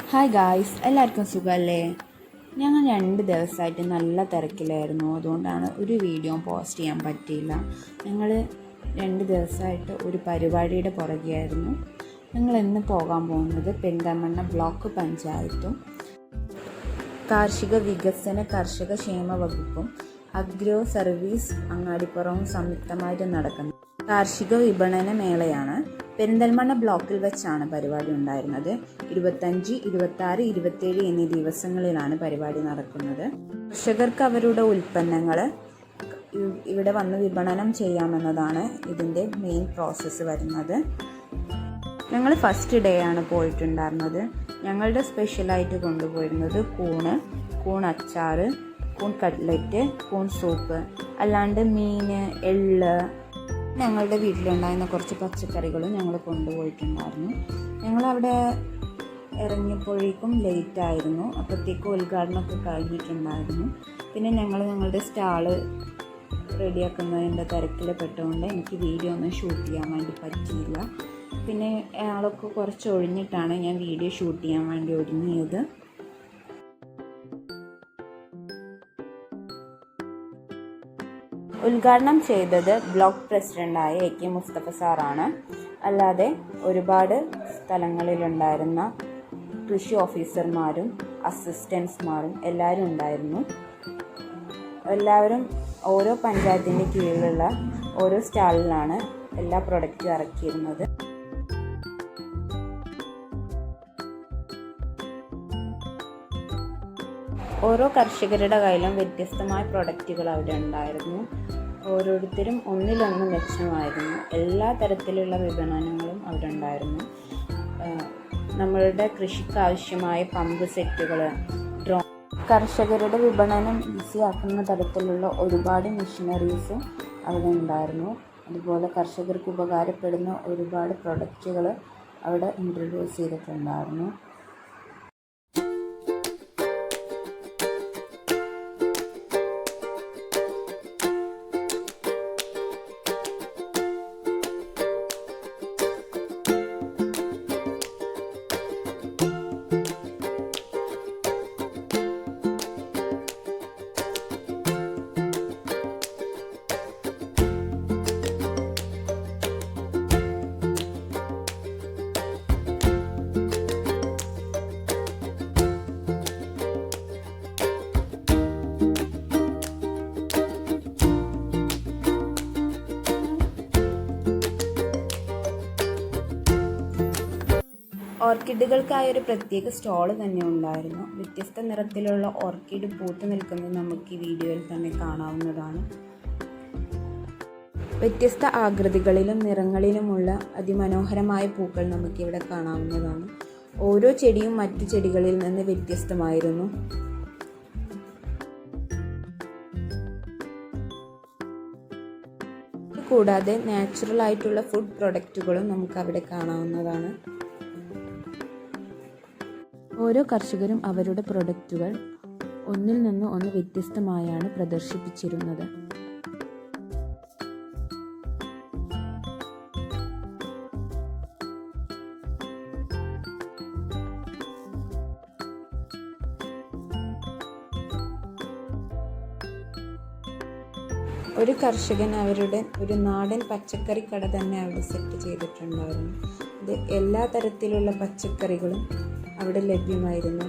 Hi guys, എല്ലാവർക്കും സുഖമല്ലേ? ഞങ്ങൾ 2 ദിവസമായിട്ട് നല്ല തിരക്കിലായിരുന്നു. അതുകൊണ്ടാണ് ഒരു വീഡിയോ പോസ്റ്റ് ചെയ്യാൻ പറ്റിയില്ല. ഞങ്ങൾ 2 ദിവസമായിട്ട് ഒരു പരിപാടിയുടെ പുറകെയായിരുന്നു. ഞങ്ങൾ ഇന്ന് പോകാൻ പോകുന്നത് പെരിന്തൽമണ്ണ ബ്ലോക്ക് പഞ്ചായത്തും കാർഷിക വികസന കർഷക ക്ഷേമ വകുപ്പും അഗ്രോ സർവീസ് അങ്ങാടിപ്പുറവും സംയുക്തമായിട്ട് നടക്കുന്ന കാർഷിക വിപണന മേളയാണ്. പെരിന്തൽമണ്ണ ബ്ലോക്കിൽ വെച്ചാണ് പരിപാടി ഉണ്ടായിരുന്നത്. 25, 26, 27 എന്നീ ദിവസങ്ങളിലാണ് പരിപാടി നടക്കുന്നത്. കർഷകർക്ക് അവരുടെ ഉൽപ്പന്നങ്ങൾ ഇവിടെ വന്ന് വിപണനം ചെയ്യാമെന്നതാണ് ഇതിൻ്റെ മെയിൻ പ്രോസസ്സ് വരുന്നത്. ഞങ്ങൾ ഫസ്റ്റ് ഡേ ആണ് പോയിട്ടുണ്ടായിരുന്നത്. ഞങ്ങളുടെ സ്പെഷ്യലായിട്ട് കൊണ്ടുപോയിരുന്നത് കൂൺ അച്ചാർ, കൂൺ കട്ട്ലറ്റ്, കൂൺ സൂപ്പ്, അല്ലാണ്ട് മീൻ, എള്ള്, ഞങ്ങളുടെ വീട്ടിലുണ്ടായിരുന്ന കുറച്ച് പച്ചക്കറികളും ഞങ്ങൾ കൊണ്ടുപോയിട്ടുണ്ടായിരുന്നു. ഞങ്ങളവിടെ ഇറങ്ങിയപ്പോഴേക്കും ലേറ്റായിരുന്നു. അപ്പോഴത്തേക്കും ഉദ്ഘാടനമൊക്കെ കഴിഞ്ഞിട്ടുണ്ടായിരുന്നു. പിന്നെ ഞങ്ങളുടെ സ്റ്റാള് റെഡിയാക്കുന്നതിൻ്റെ തിരക്കിൽ പെട്ടുകൊണ്ട് എനിക്ക് വീഡിയോ ഒന്നും ഷൂട്ട് ചെയ്യാൻ വേണ്ടി പറ്റിയില്ല. പിന്നെ ആളൊക്കെ കുറച്ച് ഒഴിഞ്ഞിട്ടാണ് ഞാൻ വീഡിയോ ഷൂട്ട് ചെയ്യാൻ വേണ്ടി ഒരുങ്ങിയത്. ഉദ്ഘാടനം ചെയ്തത് ബ്ലോക്ക് പ്രസിഡൻ്റായ AK മുസ്തഫ സാറാണ്. അല്ലാതെ ഒരുപാട് സ്ഥലങ്ങളിലുണ്ടായിരുന്ന കൃഷി ഓഫീസർമാരും അസിസ്റ്റൻസ്മാരും എല്ലാവരും ഉണ്ടായിരുന്നു. എല്ലാവരും ഓരോ പഞ്ചായത്തിൻ്റെ കീഴിലുള്ള ഓരോ സ്റ്റാളിലാണ് എല്ലാ പ്രൊഡക്റ്റും ഇറക്കിയിരുന്നത്. ഓരോ കർഷകരുടെ കയ്യിലും വ്യത്യസ്തമായ പ്രൊഡക്റ്റുകൾ അവിടെ ഉണ്ടായിരുന്നു. ഓരോരുത്തരും ഒന്നിലൊന്ന് മെച്ചമായിരുന്നു. എല്ലാ തരത്തിലുള്ള വിപണനങ്ങളും അവിടെ ഉണ്ടായിരുന്നു. നമ്മളുടെ കൃഷിക്ക് ആവശ്യമായ പമ്പ് സെറ്റുകൾ, ഡ്രോൺ, കർഷകരുടെ വിപണനം ഈസിയാക്കുന്ന തരത്തിലുള്ള ഒരുപാട് മെഷീനറീസും അവിടെ ഉണ്ടായിരുന്നു. അതുപോലെ കർഷകർക്ക് ഉപകാരപ്പെടുന്ന ഒരുപാട് പ്രൊഡക്റ്റുകൾ അവിടെ ഇൻട്രൊഡ്യൂസ് ചെയ്തിട്ടുണ്ടായിരുന്നു. ഓർക്കിഡുകൾക്കായൊരു പ്രത്യേക സ്റ്റോള് തന്നെ ഉണ്ടായിരുന്നു. വ്യത്യസ്ത നിറത്തിലുള്ള ഓർക്കിഡ് പൂത്ത് നിൽക്കുന്നത് നമുക്ക് ഈ വീഡിയോയിൽ തന്നെ കാണാവുന്നതാണ്. വ്യത്യസ്ത ആകൃതികളിലും നിറങ്ങളിലുമുള്ള അതിമനോഹരമായ പൂക്കൾ നമുക്കിവിടെ കാണാവുന്നതാണ്. ഓരോ ചെടിയും മറ്റു ചെടികളിൽ നിന്ന് വ്യത്യസ്തമായിരുന്നു. കൂടാതെ നാച്ചുറൽ ആയിട്ടുള്ള ഫുഡ് പ്രൊഡക്റ്റുകളും നമുക്ക് അവിടെ കാണാവുന്നതാണ്. ഓരോ കർഷകരും അവരുടെ പ്രൊഡക്റ്റുകൾ ഒന്നിൽ നിന്ന് ഒന്ന് വ്യത്യസ്തമായാണ് പ്രദർശിപ്പിച്ചിരുന്നത്. ഒരു കർഷകൻ അവരുടെ ഒരു നാടൻ പച്ചക്കറി കട തന്നെ അവിടെ സെറ്റ് ചെയ്തിട്ടുണ്ടായിരുന്നു. ഇത് എല്ലാ തരത്തിലുള്ള പച്ചക്കറികളും അവിടെ ലഭ്യമായിരുന്നു.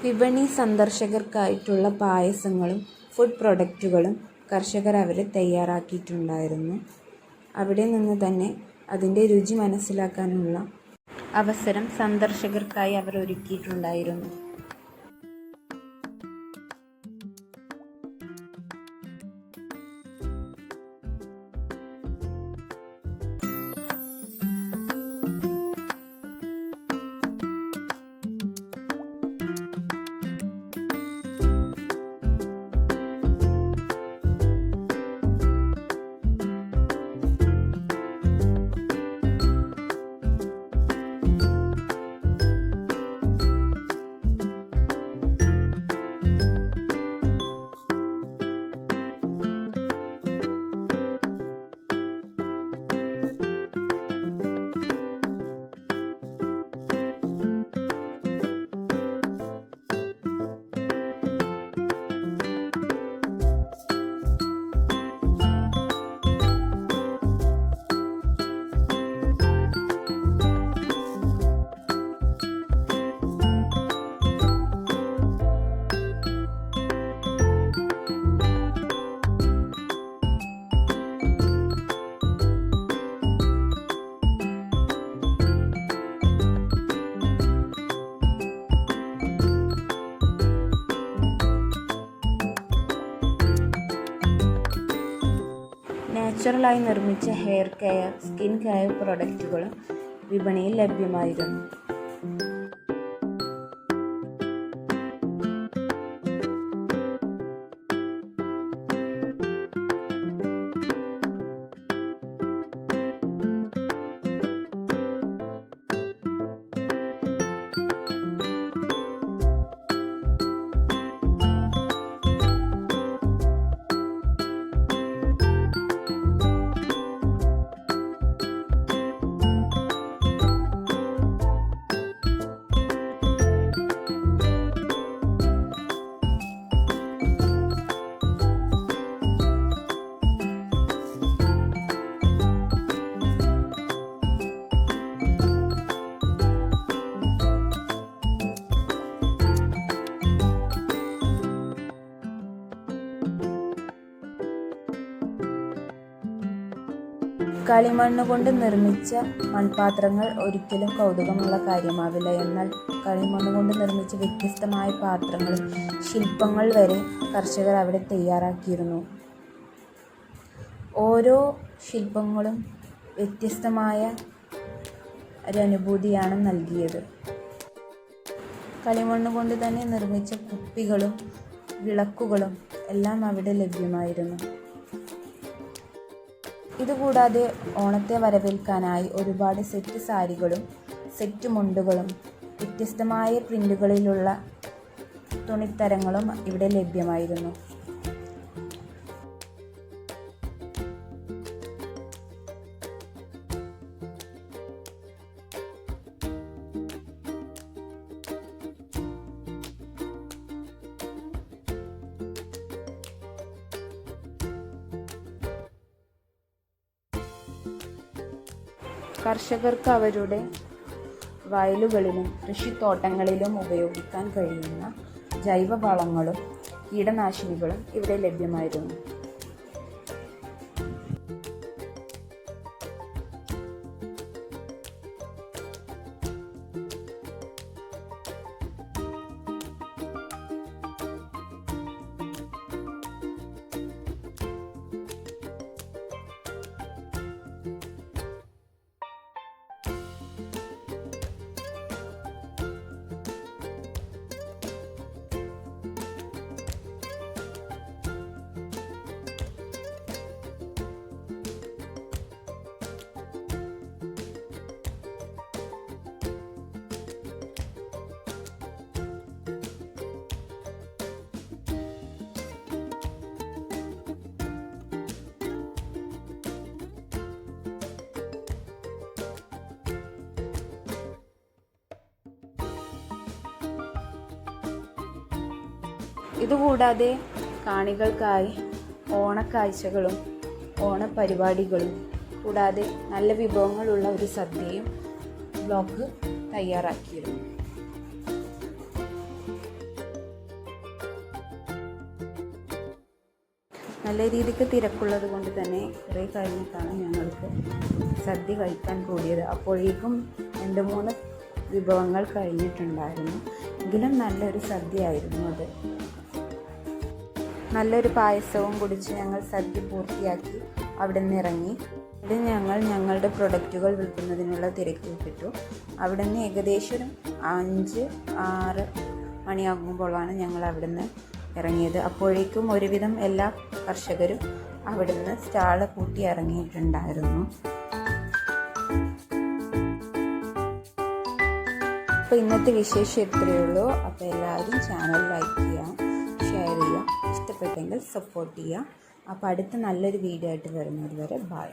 വിപണി സന്ദർശകർക്കായിട്ടുള്ള പായസങ്ങളും ഫുഡ് പ്രൊഡക്റ്റുകളും കർഷകർ അവർ തയ്യാറാക്കിയിട്ടുണ്ടായിരുന്നു. അവിടെ നിന്ന് തന്നെ അതിൻ്റെ രുചി മനസ്സിലാക്കാനുള്ള അവസരം സന്ദർശകർക്കായി അവർ ഒരുക്കിയിട്ടുണ്ടായിരുന്നു. നാച്ചുറലായി നിർമ്മിച്ച ഹെയർ കെയർ, സ്കിൻ കെയർ പ്രൊഡക്റ്റുകളും വിപണിയിൽ ലഭ്യമായിരുന്നു. കളിമണ്ണ് കൊണ്ട് നിർമ്മിച്ച മൺപാത്രങ്ങൾ ഒരിക്കലും കൗതുകമുള്ള കാര്യമാവില്ല. എന്നാൽ കളിമണ്ണ് കൊണ്ട് നിർമ്മിച്ച വ്യത്യസ്തമായ പാത്രങ്ങളും ശില്പങ്ങൾ വരെ കർഷകർ അവിടെ തയ്യാറാക്കിയിരുന്നു. ഓരോ ശില്പങ്ങളും വ്യത്യസ്തമായ ഒരനുഭൂതിയാണ് നൽകിയത്. കളിമണ്ണ് കൊണ്ട് തന്നെ നിർമ്മിച്ച കുപ്പികളും വിളക്കുകളും എല്ലാം അവിടെ ലഭ്യമായിരുന്നു. ഇതുകൂടാതെ ഓണത്തെ വരവേൽക്കാനായി ഒരുപാട് സെറ്റ് സാരികളും സെറ്റ് മുണ്ടുകളും വ്യത്യസ്തമായ പ്രിൻ്റുകളിലുള്ള തുണിത്തരങ്ങളും ഇവിടെ ലഭ്യമായിരുന്നു. കർഷകർക്ക് അവരുടെ വയലുകളിലും കൃഷിത്തോട്ടങ്ങളിലും ഉപയോഗിക്കാൻ കഴിയുന്ന ജൈവവളങ്ങളും കീടനാശിനികളും ഇവിടെ ലഭ്യമായിരുന്നു. ഇതുകൂടാതെ കാണികൾക്കായി ഓണക്കാഴ്ചകളും ഓണപരിപാടികളും കൂടാതെ നല്ല വിഭവങ്ങളുള്ള ഒരു സദ്യയും ബ്ലോക്ക് തയ്യാറാക്കിയിരുന്നു. നല്ല രീതിക്ക് തിരക്കുള്ളത് കൊണ്ട് തന്നെ കുറേ കഴിഞ്ഞിട്ടാണ് ഞങ്ങൾക്ക് സദ്യ കഴിക്കാൻ കൂടിയത്. അപ്പോഴേക്കും 2-3 വിഭവങ്ങൾ കഴിഞ്ഞിട്ടുണ്ടായിരുന്നു. എങ്കിലും നല്ലൊരു സദ്യ ആയിരുന്നു അത്. നല്ലൊരു പായസവും കുടിച്ച് ഞങ്ങൾ സദ്യ പൂർത്തിയാക്കി അവിടെ നിന്ന് ഇറങ്ങി. ഇത് ഞങ്ങൾ ഞങ്ങളുടെ പ്രൊഡക്റ്റുകൾ വിൽക്കുന്നതിനുള്ള തിരക്കിൽപ്പെട്ടു. അവിടെ നിന്ന് ഏകദേശം 5-6 മണിയാകുമ്പോഴാണ് ഞങ്ങൾ അവിടെ നിന്ന് ഇറങ്ങിയത്. അപ്പോഴേക്കും ഒരുവിധം എല്ലാ കർഷകരും അവിടെ നിന്ന് സ്റ്റാള് പൂട്ടി ഇറങ്ങിയിട്ടുണ്ടായിരുന്നു. അപ്പോൾ ഇന്നത്തെ വിശേഷം ഇത്രയേ ഉള്ളൂ. അപ്പോൾ എല്ലാവരും ചാനൽ ലൈക്ക് ചെയ്യുക, ഷെയർ ചെയ്യുക, ഇഷ്ടപ്പെട്ടെങ്കിൽ സപ്പോർട്ട് ചെയ്യുക. അപ്പോൾ അടുത്ത നല്ലൊരു വീഡിയോ ആയിട്ട് വരുന്നത് വരെ ബൈ.